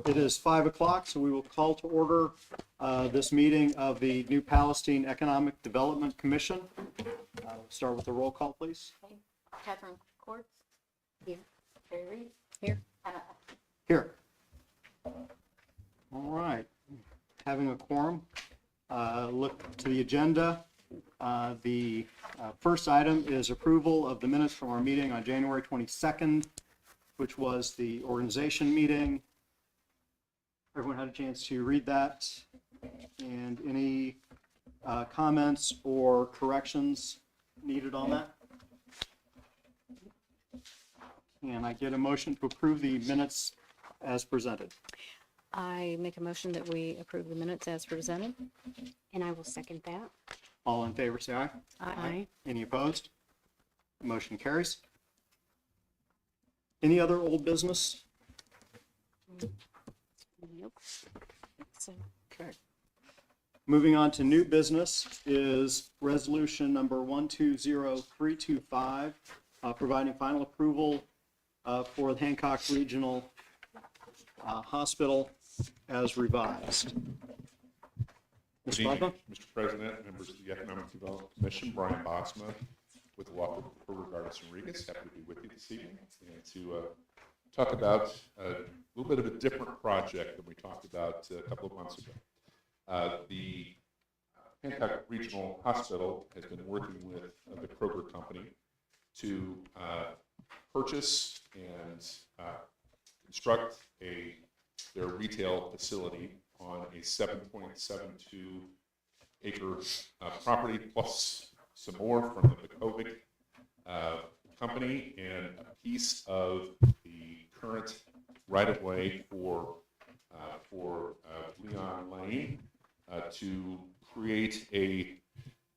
It is 5 o'clock, so we will call to order this meeting of the New Palestine Economic Development Commission. Start with the roll call, please. Okay. Catherine Courts? Here. Terry Reed? Here. Here. All right. Having a quorum, look to the agenda. The first item is approval of the minutes from our meeting on January 22nd, which was the organization meeting. Everyone had a chance to read that. And any comments or corrections needed on that? Can I get a motion to approve the minutes as presented? I make a motion that we approve the minutes as presented. And I will second that. All in favor, say aye. Aye. Any opposed? Motion carries. Any other old business? Nope. So, Okay. Moving on to new business is resolution number 120325, providing final approval for the Hancock Regional Hospital as revised. Good Mr. evening, Blackman? Mr. President, members of the Economic Development Commission, Brian Boxma with the law firm of Regardus Enriquez. Happy to be with you this evening and to talk about a little bit of a different project than we talked about a couple of months ago. The Hancock Regional Hospital has been working with the Kroger Company to purchase and construct their retail facility on a 7.72 acre property, plus some more from the Vicovic company and a piece of the current right-of-way for Leon Lane to create a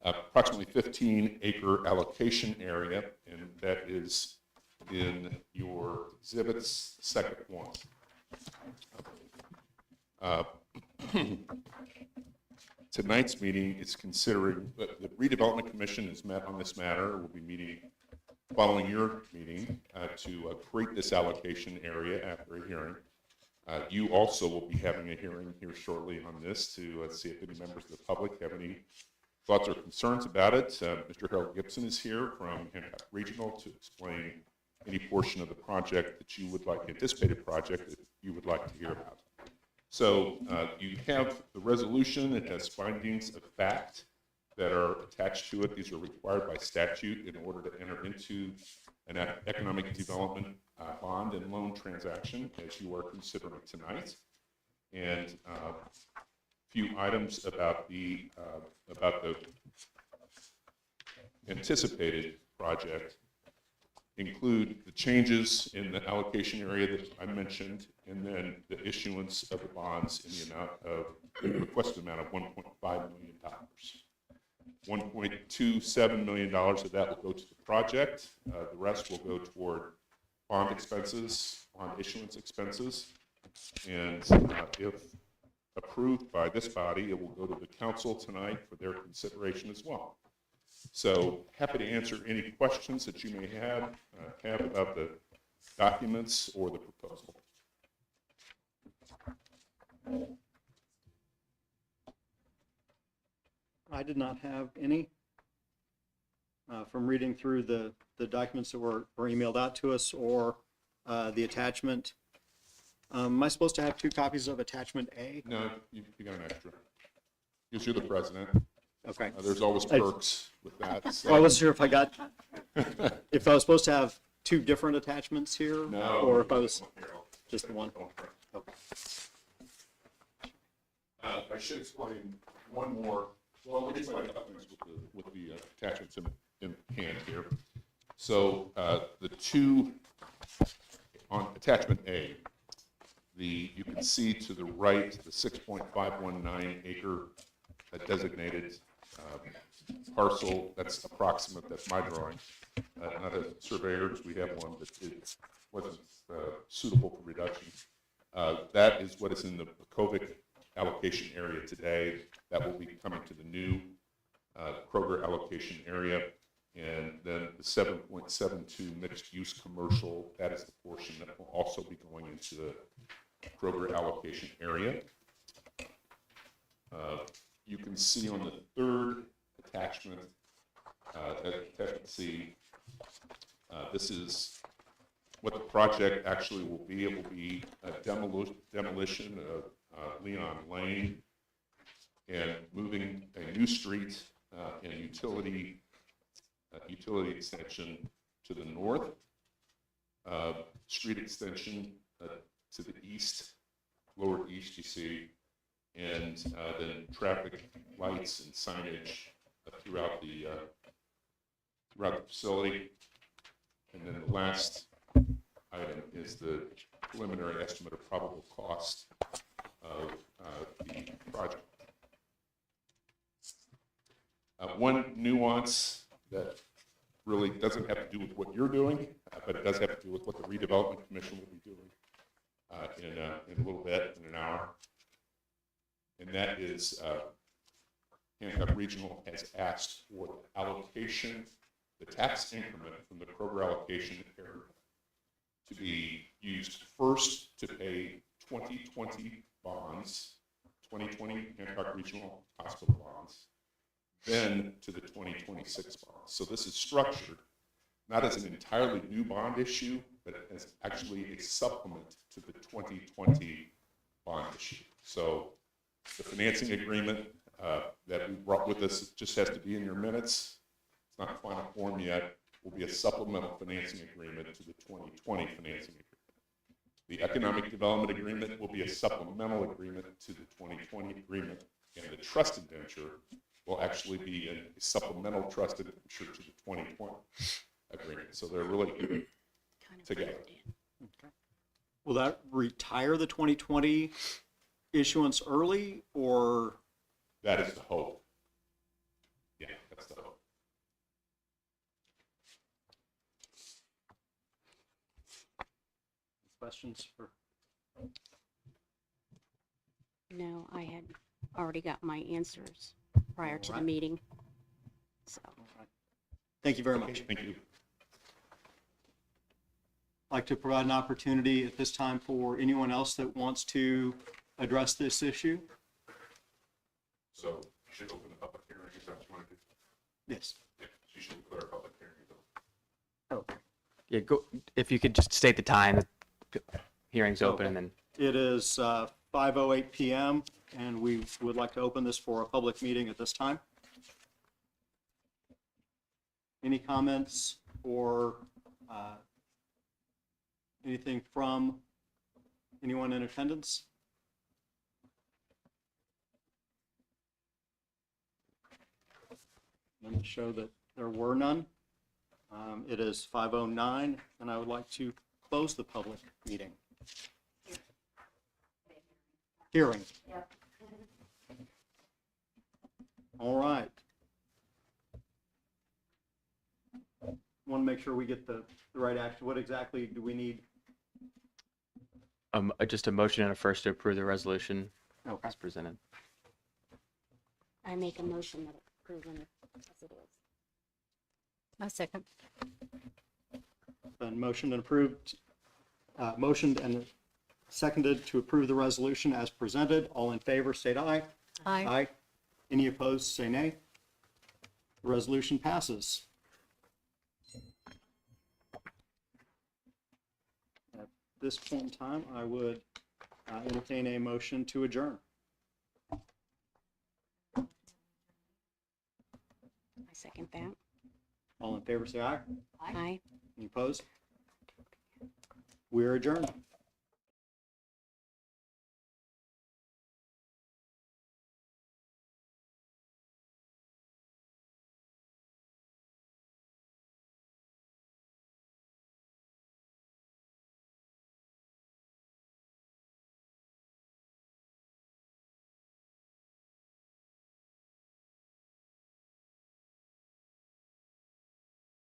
approximately 15 acre allocation area, and that is in your exhibits, second one. Tonight's meeting is considering, the redevelopment commission has met on this matter. We'll be meeting following your meeting to create this allocation area after a hearing. You also will be having a hearing here shortly on this to see if any members of the public have any thoughts or concerns about it. Mr. Harold Gibson is here from Hancock Regional to explain any portion of the project that you would like, anticipated project that you would like to hear about. So you have the resolution. It has findings of fact that are attached to it. These are required by statute in order to enter into an economic development bond and loan transaction as you are considering tonight. And a few items about the anticipated project include the changes in the allocation area that I mentioned, and then the issuance of the bonds in the amount of, the requested amount of $1.5 million. $1.27 million of that will go to the project. The rest will go toward bond expenses, bond issuance expenses, and if approved by this body, it will go to the council tonight for their consideration as well. So happy to answer any questions that you may have about the documents or the proposal. I did not have any from reading through the documents that were emailed out to us or the attachment. Am I supposed to have 2 copies of attachment A? No, you got an extra. Because you're the president. Okay. There's always perks with that. So. Well, I wasn't sure if I got, if I was supposed to have 2 different attachments here, No, or if I was just the one. Okay. I should explain one more. Well, let me explain documents with the attachments in hand here. So the 2 on attachment A, you can see to the right the 6.519 acre designated parcel. That's approximate. That's my drawing. Not as surveyors, we have one, but it wasn't suitable for reduction. That is what is in the Vicovic allocation area today. That will be coming to the new Kroger allocation area. And then the 7.72 mixed use commercial, that is the portion that will also be going into the Kroger allocation area. You can see on the third attachment, attachment C, this is what the project actually will be. It will be a demolition of Leon Lane and moving a new street and utility extension to the north, street extension to the east, lower east you see, and then traffic lights and signage throughout the facility. And then the last item is the preliminary estimate of probable cost of the project. One nuance that really doesn't have to do with what you're doing, but it does have to do with what the redevelopment commission will be doing in a little bit, in an hour. And that is Hancock Regional has asked for the allocation, the tax increment from the Kroger allocation area to be used first to pay 2020 bonds, 2020 Hancock Regional Hospital bonds, then to the 2026 bonds. So this is structured not as an entirely new bond issue, but as actually a supplement to the 2020 bond issue. So the financing agreement that we brought with us just has to be in your minutes. It's not in final form yet. Will be a supplemental financing agreement to the 2020 financing agreement. The economic development agreement will be a supplemental agreement to the 2020 agreement, and the trust indenture will actually be a supplemental trust indenture to the 2020 agreement. So they're really Kind of together. blended in. Will that retire the 2020 issuance early, or? That is the hope. Yeah, that's the hope. Questions for? No, I had already got my answers prior to the Alright. meeting. So, Thank you very much. Thank you. I'd like to provide an opportunity at this time for anyone else that wants to address this issue. So you should open the public hearing. Is that what you want to do? Yes. Yeah, you should declare a public hearing. Yeah, go, if you could just state the time, the hearing's open, and then, It is 5:08 PM, and we would like to open this for a public meeting at this time. Any comments or anything from anyone in attendance? Let me show that there were none. It is 5:09, and I would like to close the public meeting. Hearing. All right. Want to make sure we get the right action. What exactly do we need? just a motion and a first to approve the resolution Okay. as presented. I make a motion that approve them as it is. A second. Been motioned and approved, motioned and seconded to approve the resolution as presented. All in favor, state aye. Aye. Any opposed, say nay. The resolution passes. At this point in time, I would entertain a motion to adjourn. I second that. All in favor, say aye. Aye. Any opposed? We are adjourned.